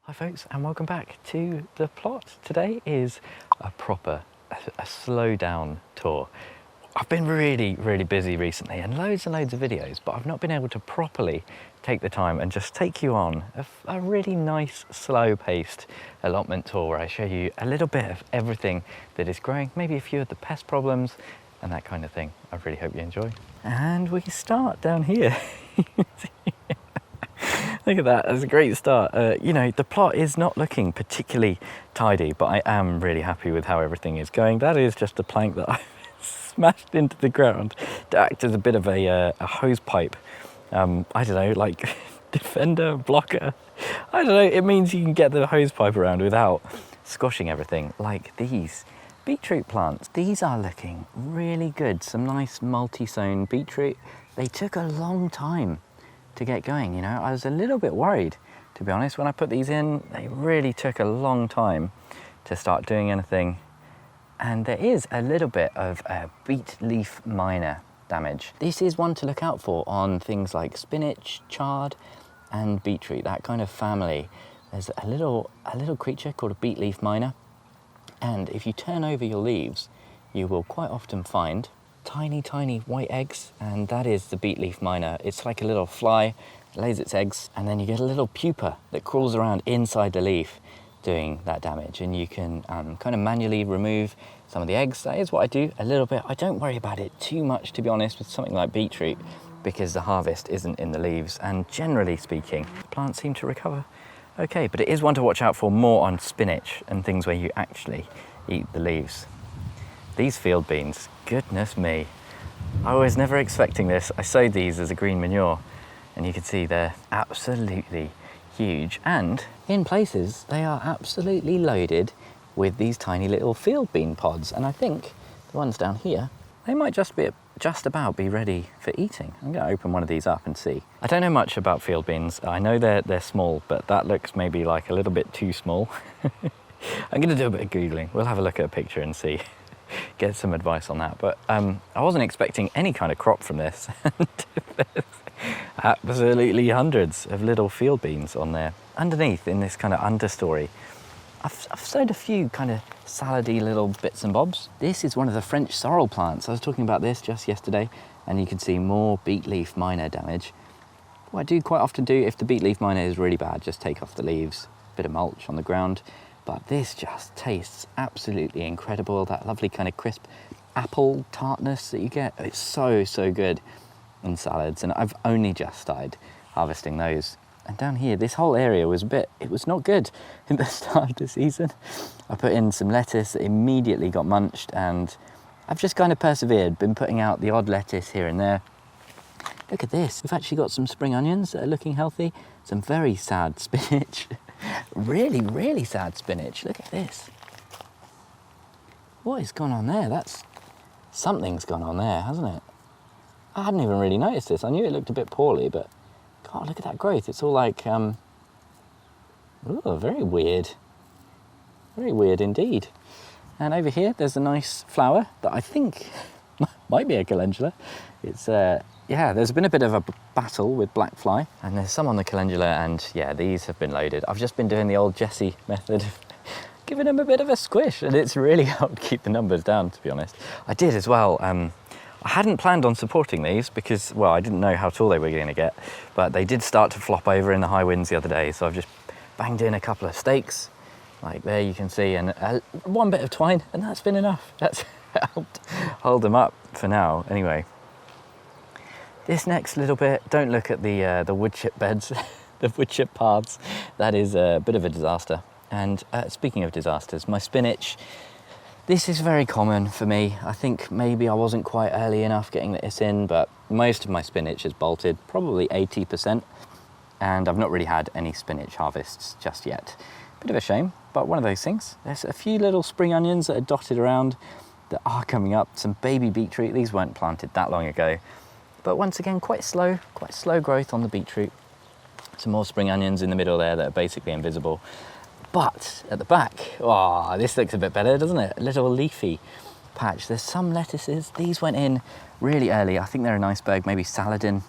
Hi folks, and welcome back to the plot. Today is a slow down tour. I've been really busy recently and loads of videos, but I've not been able to properly take the time and just take you on a really nice slow paced allotment tour where I show you a little bit of everything that is growing, maybe a few of the pest problems and that kind of thing. I really hope you enjoy. And we start down here. Look at that, that's a great start. You know, the plot is not looking particularly tidy, but I am really happy with how everything is going. That is just a plank that I smashed into the ground to act as a bit of a hose pipe. I don't know, like defender, blocker. I don't know, it means you can get the hose pipe around without squashing everything, like these beetroot plants. These are looking really good. Some nice multi-sown beetroot. They took a long time to get going, you know. I was a little bit worried, to be honest, when I put these in. They really took a long time to start doing anything. And there is a little bit of beet leaf miner damage. This is one to look out for on things like spinach, chard, and beetroot, that kind of family. There's a little creature called a beet leaf miner. And if you turn over your leaves, you will quite often find tiny white eggs, and that is the beet leaf miner. It's like a little fly, it lays its eggs, and then you get a little pupa that crawls around inside the leaf doing that damage, and you can kind of manually remove some of the eggs. That is what I do a little bit. I don't worry about it too much, to be honest, with something like beetroot, because the harvest isn't in the leaves, and generally speaking, plants seem to recover okay. But it is one to watch out for more on spinach and things where you actually eat the leaves. These field beans, goodness me. I was never expecting this. I sowed these as a green manure, and you can see they're absolutely huge. And in places, they are absolutely loaded with these tiny little field bean pods. And I think the ones down here, they might just about be ready for eating. I'm gonna open one of these up and see. I don't know much about field beans. I know they're small, but that looks maybe like a little bit too small. I'm gonna do a bit of Googling. We'll have a look at a picture and see. Get some advice on that, but I wasn't expecting any kind of crop from this. There's absolutely hundreds of little field beans on there. Underneath, in this kind of understory, I've sowed a few kind of salady little bits and bobs. This is one of the French sorrel plants. I was talking about this just yesterday, and you can see more beet leaf miner damage. What I do quite often do, if the beet leaf miner is really bad, just take off the leaves, a bit of mulch on the ground. But this just tastes absolutely incredible. That lovely kind of crisp apple tartness that you get. It's so good in salads. And I've only just started harvesting those. And down here, this whole area was it was not good in the start of the season. I put in some lettuce that immediately got munched, and I've just kind of persevered, been putting out the odd lettuce here and there. Look at this. We've actually got some spring onions that are looking healthy. Some very sad spinach. really sad spinach. Look at this. What has gone on there? Something's gone on there, hasn't it? I hadn't even really noticed this. I knew it looked a bit poorly, but God, look at that growth. It's all like, ooh, very weird. Very weird indeed. And over here, there's a nice flower that I think might be a calendula. It's yeah, there's been a bit of a battle with black fly, and there's some on the calendula, and yeah, these have been loaded. I've just been doing the old Jesse method of giving them a bit of a squish, and it's really helped keep the numbers down, to be honest. I did as well. I hadn't planned on supporting these because, well, I didn't know how tall they were going to get, but they did start to flop over in the high winds the other day, so I've just banged in a couple of stakes, like there you can see, and one bit of twine, and that's been enough. That's helped hold them up for now, anyway. This next little bit, don't look at the wood chip beds, the wood chip paths. That is a bit of a disaster. And speaking of disasters, my spinach, this is very common for me. I think maybe I wasn't quite early enough getting this in, but most of my spinach is bolted, probably 80%. And I've not really had any spinach harvests just yet. Bit of a shame, but one of those things. There's a few little spring onions that are dotted around that are coming up. Some baby beetroot, these weren't planted that long ago. But once again, quite slow growth on the beetroot. Some more spring onions in the middle there that are basically invisible. But at the back, oh, this looks a bit better, doesn't it? A little leafy patch. There's some lettuces. These went in really early. I think they're an iceberg, maybe Saladin.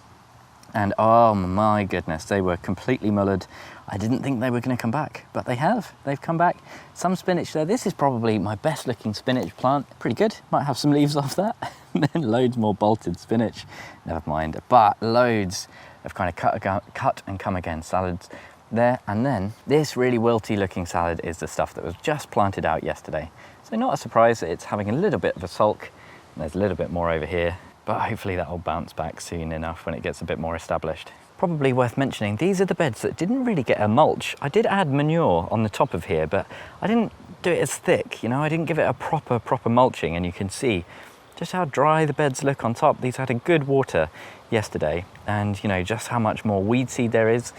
And oh my goodness, they were completely mullered. I didn't think they were going to come back, but they have. They've come back. Some spinach there. This is probably my best looking spinach plant. Pretty good. Might have some leaves off that. And then loads more bolted spinach. Never mind. But loads of kind of cut and come again salads there. And then this really wilty looking salad is the stuff that was just planted out yesterday. So not a surprise that it's having a little bit of a sulk. There's a little bit more over here, but hopefully that'll bounce back soon enough when it gets a bit more established. Probably worth mentioning, these are the beds that didn't really get a mulch. I did add manure on the top of here, but I didn't do it as thick, you know, I didn't give it a proper mulching, and you can see just how dry the beds look on top. These had a good water yesterday, and you know, just how much more weed seed there is.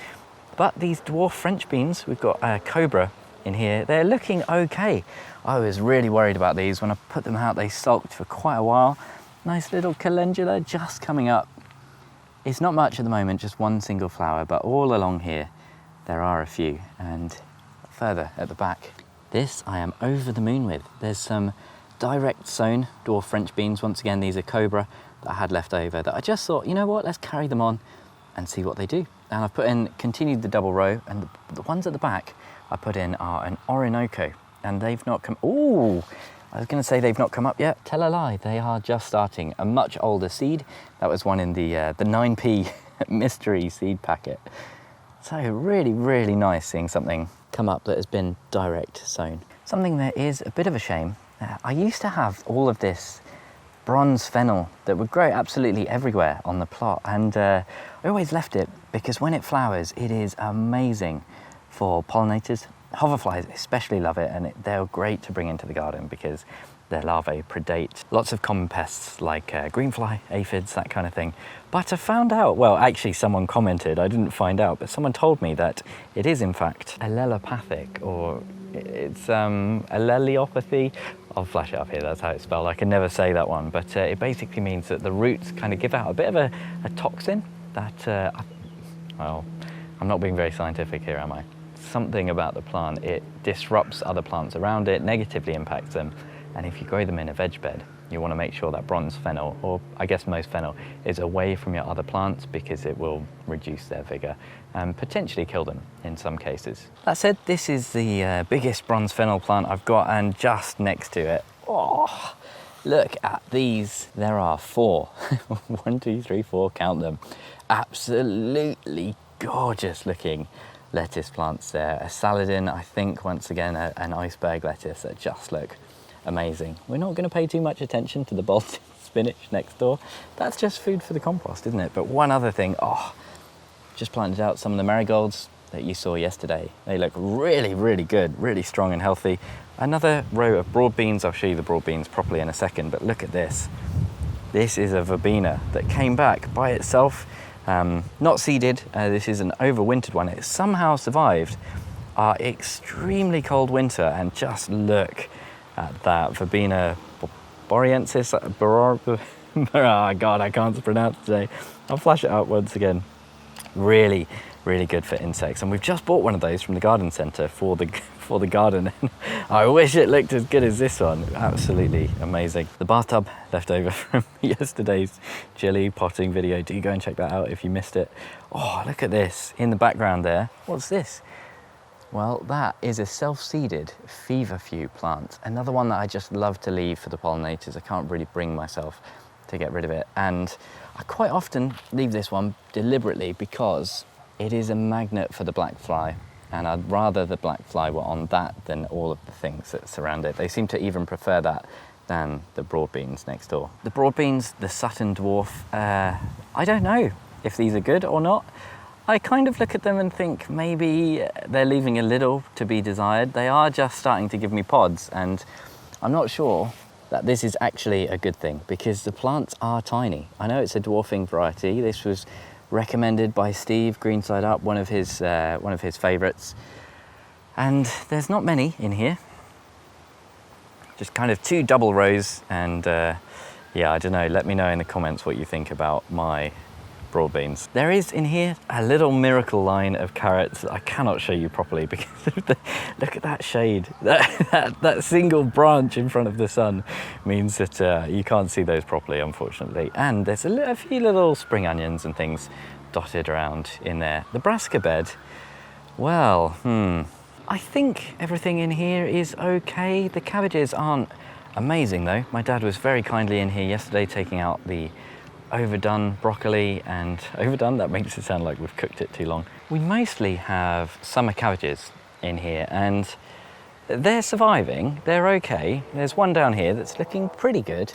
But these dwarf French beans, we've got a cobra in here, they're looking okay. I was really worried about these. When I put them out, they sulked for quite a while. Nice little calendula just coming up. It's not much at the moment, just one single flower, but all along here there are a few, and further at the back. This I am over the moon with. There's some direct sown dwarf French beans. Once again, these are cobra that I had left over that I just thought, you know what, let's carry them on and see what they do. And I've continued the double row, and the ones at the back I put in are an Orinoco, and they've not come, ooh, I was going to say they've not come up yet. Tell a lie, they are just starting. A much older seed. That was one in the 9p mystery seed packet. So really, really nice seeing something come up that has been direct sown. Something that is a bit of a shame. I used to have all of this bronze fennel that would grow absolutely everywhere on the plot, and I always left it because when it flowers, it is amazing for pollinators. Hoverflies especially love it, and they're great to bring into the garden because their larvae predate lots of common pests like greenfly, aphids, that kind of thing. But I found out, well, actually someone commented, I didn't find out, but someone told me that it is in fact allelopathic, or it's alleliopathy. I'll flash it up here, that's how it's spelled. I can never say that one, but it basically means that the roots kind of give out a bit of a toxin that, well, I'm not being very scientific here, am I? Something about the plant, it disrupts other plants around it, negatively impacts them, and if you grow them in a veg bed, you want to make sure that bronze fennel, or I guess most fennel, is away from your other plants because it will reduce their vigor and potentially kill them in some cases. That said, this is the biggest bronze fennel plant I've got, and just next to it, oh, look at these. There are 4. 1, 2, 3, 4, count them. Absolutely gorgeous looking lettuce plants there. A saladin, I think, once again, an iceberg lettuce that just look amazing. We're not going to pay too much attention to the bolted spinach next door. That's just food for the compost, isn't it? But one other thing, oh, just planted out some of the marigolds that you saw yesterday. They look really, really good, really strong and healthy. Another row of broad beans. I'll show you the broad beans properly in a second, but look at this. This is a verbena that came back by itself. Not seeded, this is an overwintered one. It somehow survived our extremely cold winter, and just look at that verbena boreensis. Oh God, I can't pronounce it today. I'll flash it up once again. Really, really good for insects, and we've just bought one of those from the garden centre for the garden. I wish it looked as good as this one. Absolutely amazing. The bathtub left over from yesterday's chili potting video. Do go and check that out if you missed it. Oh, look at this in the background there. What's this? Well, that is a self-seeded feverfew plant. Another one that I just love to leave for the pollinators. I can't really bring myself to get rid of it. And I quite often leave this one deliberately because it is a magnet for the black fly. And I'd rather the black fly were on that than all of the things that surround it. They seem to even prefer that than the broad beans next door. The broad beans, the Sutton dwarf, I don't know if these are good or not. I kind of look at them and think maybe they're leaving a little to be desired. They are just starting to give me pods, and I'm not sure that this is actually a good thing because the plants are tiny. I know it's a dwarfing variety. This was recommended by Steve, Green Side Up, one of his favourites. And there's not many in here. Just kind of 2 double rows, and yeah, I don't know, let me know in the comments what you think about my broad beans. There is in here a little miracle line of carrots that I cannot show you properly because of look at that shade. That single branch in front of the sun means that you can't see those properly, unfortunately. And there's a few little spring onions and things dotted around in there. The brassica bed, well, I think everything in here is okay. The cabbages aren't amazing though. My dad was very kindly in here yesterday taking out the overdone broccoli, and overdone, that makes it sound like we've cooked it too long. We mostly have summer cabbages in here and they're surviving, they're okay. There's one down here that's looking pretty good,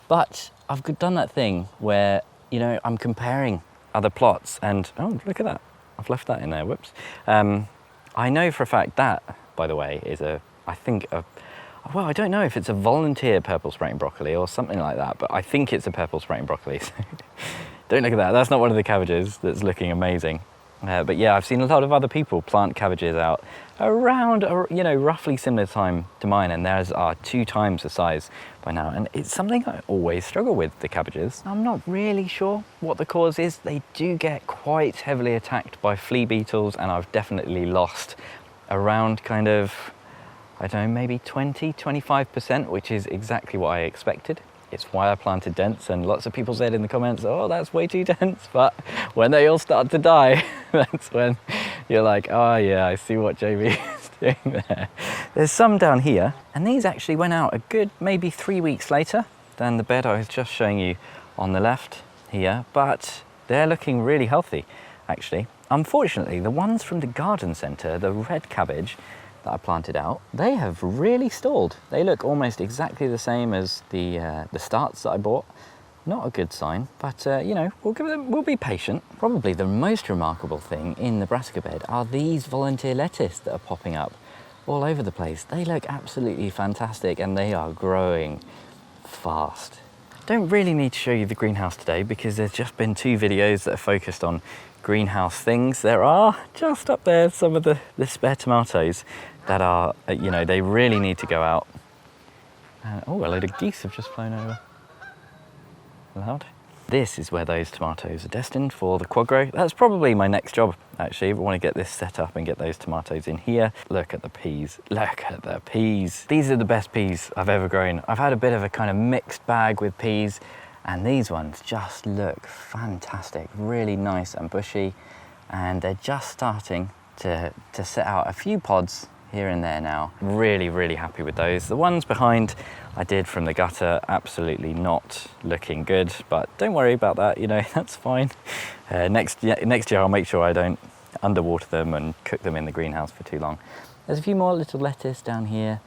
but I've done that thing where, you know, I'm comparing other plots and, oh, look at that. I've left that in there, whoops. I know for a fact that, by the way, is well, I don't know if it's a volunteer purple sprouting broccoli or something like that, but I think it's a purple sprouting broccoli. So don't look at that. That's not one of the cabbages that's looking amazing. But yeah, I've seen a lot of other people plant cabbages out around, you know, roughly similar time to mine, and theirs are 2 times the size by now. And it's something I always struggle with, the cabbages. I'm not really sure what the cause is. They do get quite heavily attacked by flea beetles, and I've definitely lost around kind of, I don't know, maybe 20–25%, which is exactly what I expected. It's why I planted dense, and lots of people said in the comments, oh, that's way too dense. But when they all start to die, that's when you're like, oh yeah, I see what JB is doing there. There's some down here, and these actually went out a good maybe 3 weeks later than the bed I was just showing you on the left here, but they're looking really healthy, actually. Unfortunately, the ones from the garden centre, the red cabbage, that I planted out, they have really stalled. They look almost exactly the same as the starts that I bought. Not a good sign, but you know, we'll be patient. Probably the most remarkable thing in the brassica bed are these volunteer lettuce that are popping up all over the place. They look absolutely fantastic and they are growing fast. Don't really need to show you the greenhouse today because there's just been 2 videos that are focused on greenhouse things. There are just up there some of the spare tomatoes that are, you know, they really need to go out. Oh, a load of geese have just flown over. Loud. This is where those tomatoes are destined for the quad grow. That's probably my next job, actually. I want to get this set up and get those tomatoes in here. Look at the peas. Look at the peas. These are the best peas I've ever grown. I've had a bit of a kind of mixed bag with peas, and these ones just look fantastic. Really nice and bushy, and they're just starting to set out a few pods here and there now. Really, really happy with those. The ones behind I did from the gutter, absolutely not looking good, but don't worry about that, you know, that's fine. Next year I'll make sure I don't underwater them and cook them in the greenhouse for too long. There's a few more little lettuce down here.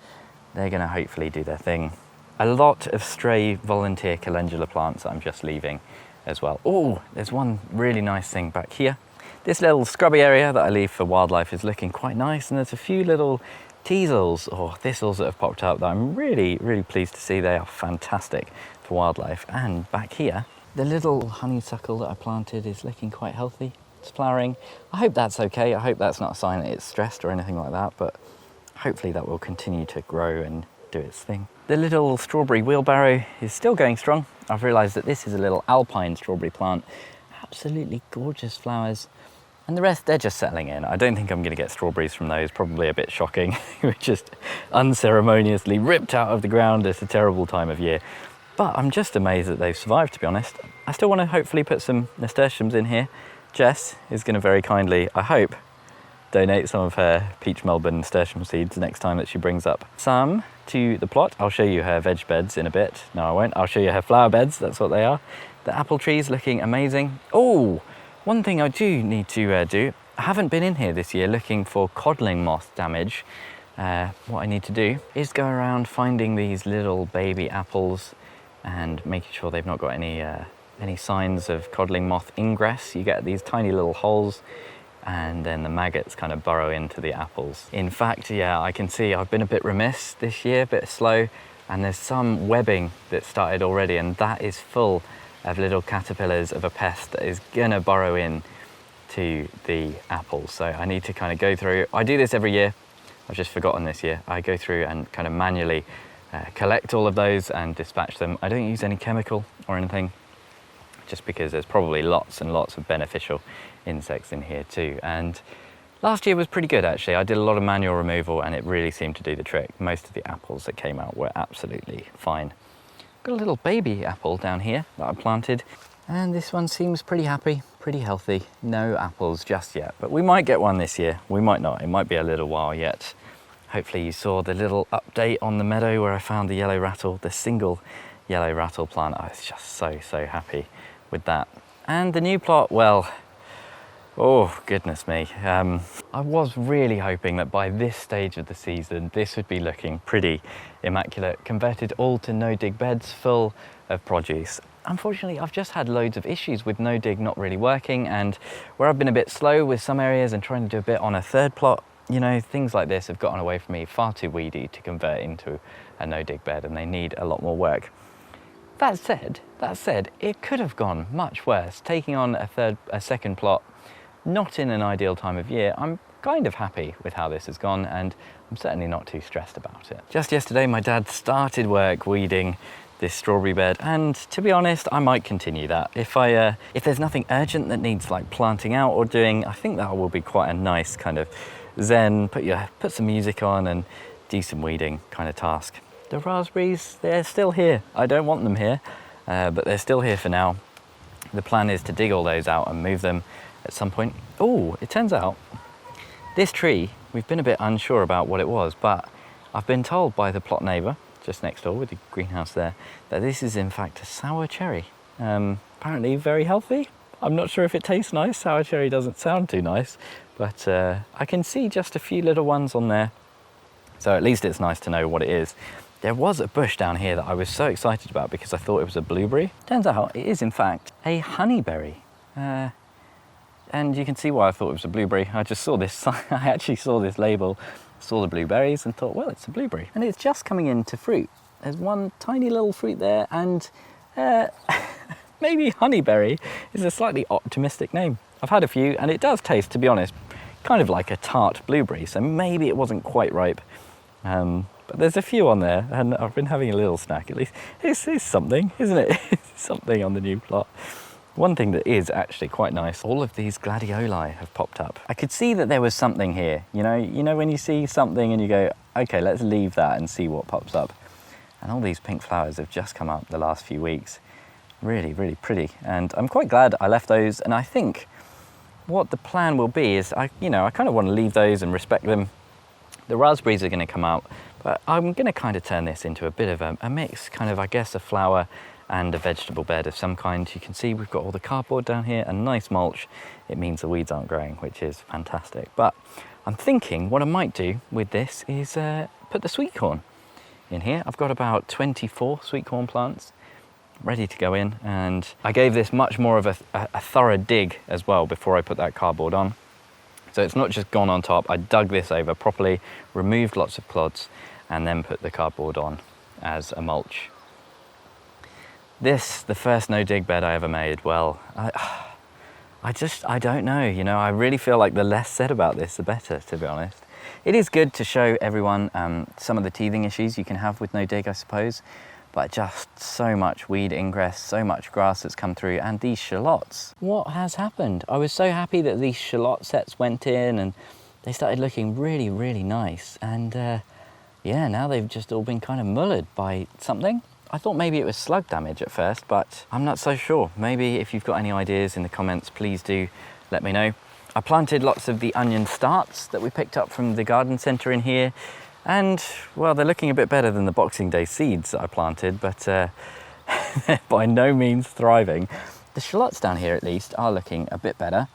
They're gonna hopefully do their thing. A lot of stray volunteer calendula plants that I'm just leaving as well. Oh, there's one really nice thing back here. This little scrubby area that I leave for wildlife is looking quite nice, and there's a few little teasels or thistles that have popped up that I'm really, really pleased to see. They are fantastic for wildlife. And back here, the little honeysuckle that I planted is looking quite healthy. It's flowering. I hope that's okay. I hope that's not a sign that it's stressed or anything like that, but hopefully that will continue to grow and do its thing. The little strawberry wheelbarrow is still going strong. I've realised that this is a little alpine strawberry plant. Absolutely gorgeous flowers. And the rest, they're just settling in. I don't think I'm going to get strawberries from those, probably a bit shocking. We're just unceremoniously ripped out of the ground at a terrible time of year. But I'm just amazed that they've survived, to be honest. I still want to hopefully put some nasturtiums in here. Jess is going to very kindly, I hope, donate some of her peach Melbourne nasturtium seeds next time that she brings up some to the plot. I'll show you her veg beds in a bit. No, I won't. I'll show you her flower beds. That's what they are. The apple trees looking amazing. Oh! One thing I do need to do, I haven't been in here this year looking for codling moth damage. What I need to do is go around finding these little baby apples and making sure they've not got any signs of codling moth ingress. You get these tiny little holes and then the maggots kind of burrow into the apples. In fact, yeah, I can see I've been a bit remiss this year, a bit slow, and there's some webbing that started already, and that is full of little caterpillars of a pest that is gonna burrow in to the apples. So I need to kind of go through, I do this every year, I've just forgotten this year. I go through and kind of manually collect all of those and dispatch them. I don't use any chemical or anything, just because there's probably lots and lots of beneficial insects in here too. And last year was pretty good actually. I did a lot of manual removal and it really seemed to do the trick. Most of the apples that came out were absolutely fine. Got a little baby apple down here that I planted. And this one seems pretty happy, pretty healthy. No apples just yet, but we might get one this year. We might not, it might be a little while yet. Hopefully you saw the little update on the meadow where I found the yellow rattle, the single yellow rattle plant. I was just so happy with that. And the new plot, well, oh goodness me. I was really hoping that by this stage of the season, this would be looking pretty immaculate, converted all to no-dig beds full of produce. Unfortunately, I've just had loads of issues with no-dig not really working, and where I've been a bit slow with some areas and trying to do a bit on a third plot, you know, things like this have gotten away from me, far too weedy to convert into a no-dig bed, and they need a lot more work. That said, it could have gone much worse. Taking on a second plot, not in an ideal time of year, I'm kind of happy with how this has gone, and I'm certainly not too stressed about it. Just yesterday, my dad started work weeding this strawberry bed, and to be honest, I might continue that. If there's nothing urgent that needs like planting out or doing, I think that will be quite a nice kind of zen, put some music on and do some weeding kind of task. The raspberries, they're still here. I don't want them here, but they're still here for now. The plan is to dig all those out and move them at some point. Oh, it turns out this tree, we've been a bit unsure about what it was, but I've been told by the plot neighbour just next door with the greenhouse there that this is in fact a sour cherry. Apparently very healthy. I'm not sure if it tastes nice. Sour cherry doesn't sound too nice, but I can see just a few little ones on there. So at least it's nice to know what it is. There was a bush down here that I was so excited about because I thought it was a blueberry. Turns out it is in fact a honeyberry. And you can see why I thought it was a blueberry. I just saw this, I actually saw this label, saw the blueberries and thought, well, it's a blueberry. And it's just coming into fruit. There's one tiny little fruit there, and maybe honeyberry is a slightly optimistic name. I've had a few and it does taste, to be honest, kind of like a tart blueberry, so maybe it wasn't quite ripe. But there's a few on there and I've been having a little snack at least. It's something, isn't it? It's something on the new plot. One thing that is actually quite nice, all of these gladioli have popped up. I could see that there was something here. You know when you see something and you go, okay, let's leave that and see what pops up. And all these pink flowers have just come up the last few weeks. Really, really pretty. And I'm quite glad I left those. And I think what the plan will be is, I kind of want to leave those and respect them. The raspberries are going to come out, but I'm going to kind of turn this into a bit of a mix, kind of, I guess, a flower and a vegetable bed of some kind. You can see we've got all the cardboard down here and nice mulch. It means the weeds aren't growing, which is fantastic. But I'm thinking what I might do with this is put the sweet corn in here. I've got about 24 sweet corn plants ready to go in, and I gave this much more of a thorough dig as well before I put that cardboard on. So it's not just gone on top. I dug this over properly, removed lots of clods, and then put the cardboard on as a mulch. This, the first no-dig bed I ever made, well, I don't know, I really feel like the less said about this, the better, to be honest. It is good to show everyone some of the teething issues you can have with no-dig, I suppose, but just so much weed ingress, so much grass that's come through, and these shallots. What has happened? I was so happy that these shallot sets went in and they started looking really, really nice. And yeah, now they've just all been kind of mullered by something. I thought maybe it was slug damage at first, but I'm not so sure. Maybe if you've got any ideas in the comments, please do let me know. I planted lots of the onion starts that we picked up from the garden centre in here. And, well, they're looking a bit better than the Boxing Day seeds that I planted, but they're by no means thriving. The shallots down here, at least, are looking a bit better.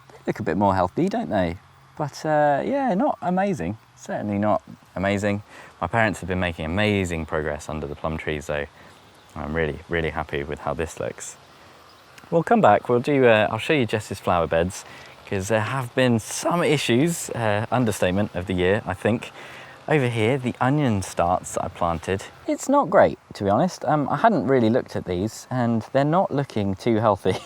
They look a bit more healthy, don't they? But, yeah, not amazing. Certainly not amazing. My parents have been making amazing progress under the plum trees, so I'm really, really happy with how this looks. We'll come back, I'll show you Jess's flower beds, because there have been some issues, understatement of the year, I think. Over here, the onion starts that I planted, it's not great, to be honest. I hadn't really looked at these, and they're not looking too healthy.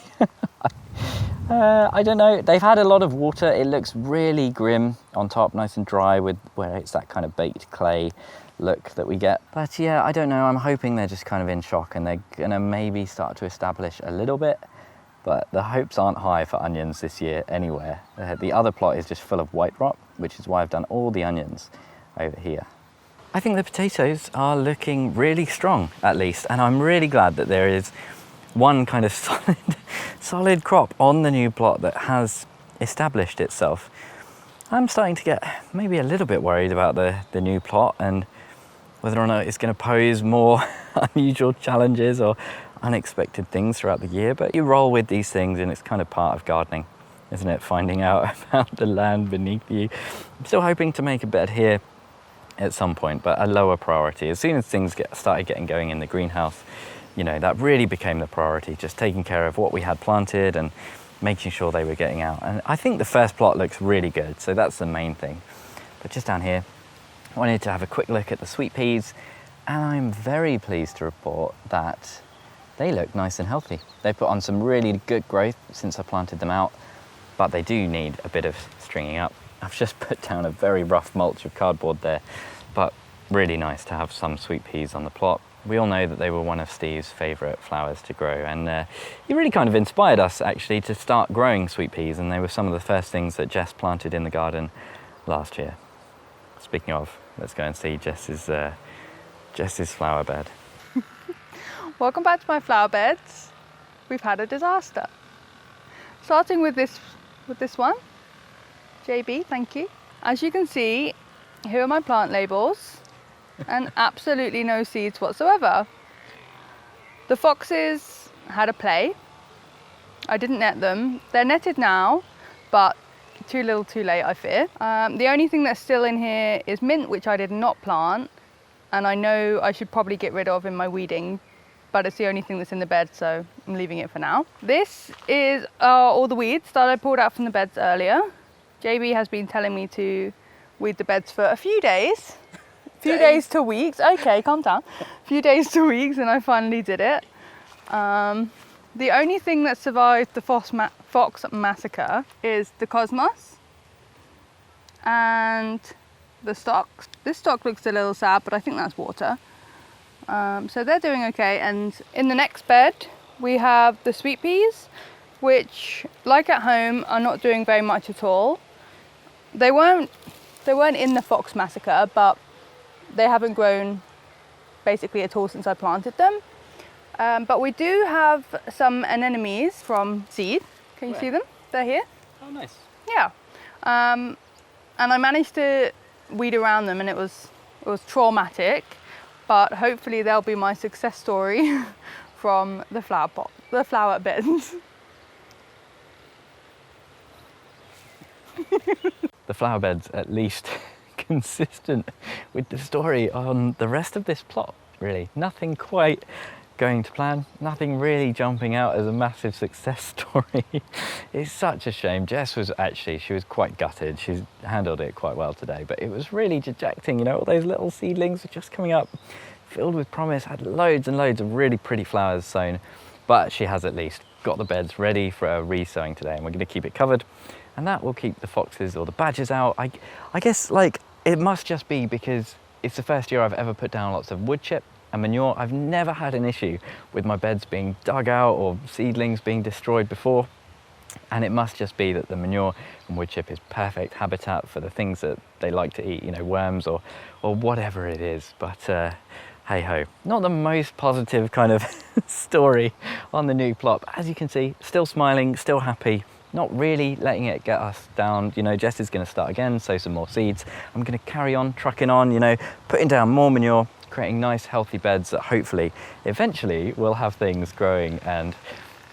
I don't know, they've had a lot of water. It looks really grim on top, nice and dry, with where it's that kind of baked clay look that we get. But yeah, I don't know, I'm hoping they're just kind of in shock and they're gonna maybe start to establish a little bit, but the hopes aren't high for onions this year anywhere. The other plot is just full of white rot, which is why I've done all the onions over here. I think the potatoes are looking really strong, at least, and I'm really glad that there is one kind of solid crop on the new plot that has established itself. I'm starting to get maybe a little bit worried about the new plot and whether or not it's going to pose more unusual challenges or unexpected things throughout the year. But you roll with these things and it's kind of part of gardening, isn't it? Finding out about the land beneath you. I'm still hoping to make a bed here at some point, but a lower priority. As soon as things started getting going in the greenhouse, you know, that really became the priority, just taking care of what we had planted and making sure they were getting out. And I think the first plot looks really good, so that's the main thing. But just down here, I wanted to have a quick look at the sweet peas, and I'm very pleased to report that they look nice and healthy. They've put on some really good growth since I planted them out, but they do need a bit of stringing up. I've just put down a very rough mulch of cardboard there, but really nice to have some sweet peas on the plot. We all know that they were one of Steve's favourite flowers to grow, and he really kind of inspired us actually to start growing sweet peas, and they were some of the first things that Jess planted in the garden last year. Speaking of, let's go and see Jess's flower bed. Welcome back to my flower beds. We've had a disaster. Starting with this one, JB, thank you. As you can see, here are my plant labels. And absolutely no seeds whatsoever. The foxes had a play. I didn't net them. They're netted now, but too little too late, I fear. The only thing that's still in here is mint, which I did not plant, and I know I should probably get rid of in my weeding, but it's the only thing that's in the bed, so I'm leaving it for now. This is all the weeds that I pulled out from the beds earlier. JB has been telling me to weed the beds for a few days. Few days to weeks. Okay, calm down. Few days to weeks, and I finally did it. The only thing that survived the fox massacre is the cosmos and the stalks. This stalk looks a little sad, but I think that's water. So they're doing okay. And in the next bed, we have the sweet peas, which, like at home, are not doing very much at all. They weren't in the fox massacre, but they haven't grown basically at all since I planted them. But we do have some anemones from seed. Can you see them? They're here. Oh, nice. Yeah. And I managed to weed around them, and it was traumatic, but hopefully they'll be my success story from the flower beds. The flower beds, at least consistent with the story on the rest of this plot, really. Nothing quite going to plan, nothing really jumping out as a massive success story. It's such a shame. Jess was she was quite gutted. She's handled it quite well today, but it was really dejecting, you know, all those little seedlings were just coming up, filled with promise, had loads and loads of really pretty flowers sown, but she has at least got the beds ready for a re-sowing today, and we're going to keep it covered, and that will keep the foxes or the badgers out. I guess, like, it must just be because it's the first year I've ever put down lots of wood chip and manure. I've never had an issue with my beds being dug out or seedlings being destroyed before. And it must just be that the manure and wood chip is perfect habitat for the things that they like to eat, you know, worms or whatever it is. But hey ho, not the most positive kind of story on the new plot. But as you can see, still smiling, still happy. Not really letting it get us down. You know, Jess is going to start again, sow some more seeds. I'm going to carry on trucking on, you know, putting down more manure, creating nice healthy beds that hopefully eventually will have things growing and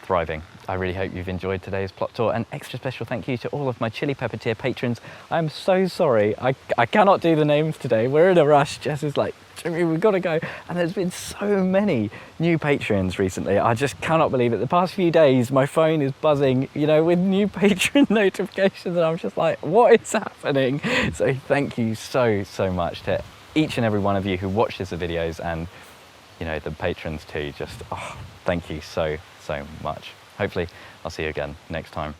thriving. I really hope you've enjoyed today's plot tour. An extra special thank you to all of my Chili Pepper tier patrons. I'm so sorry, I cannot do the names today. We're in a rush. Jess is like, Jimmy, we've got to go. And there's been so many new patrons recently. I just cannot believe it. The past few days, my phone is buzzing, you know, with new patron notifications, and I'm just like, what is happening? So thank you so much to each and every one of you who watches the videos, and, you know, the patrons too. Just, oh, thank you so much. Hopefully I'll see you again next time.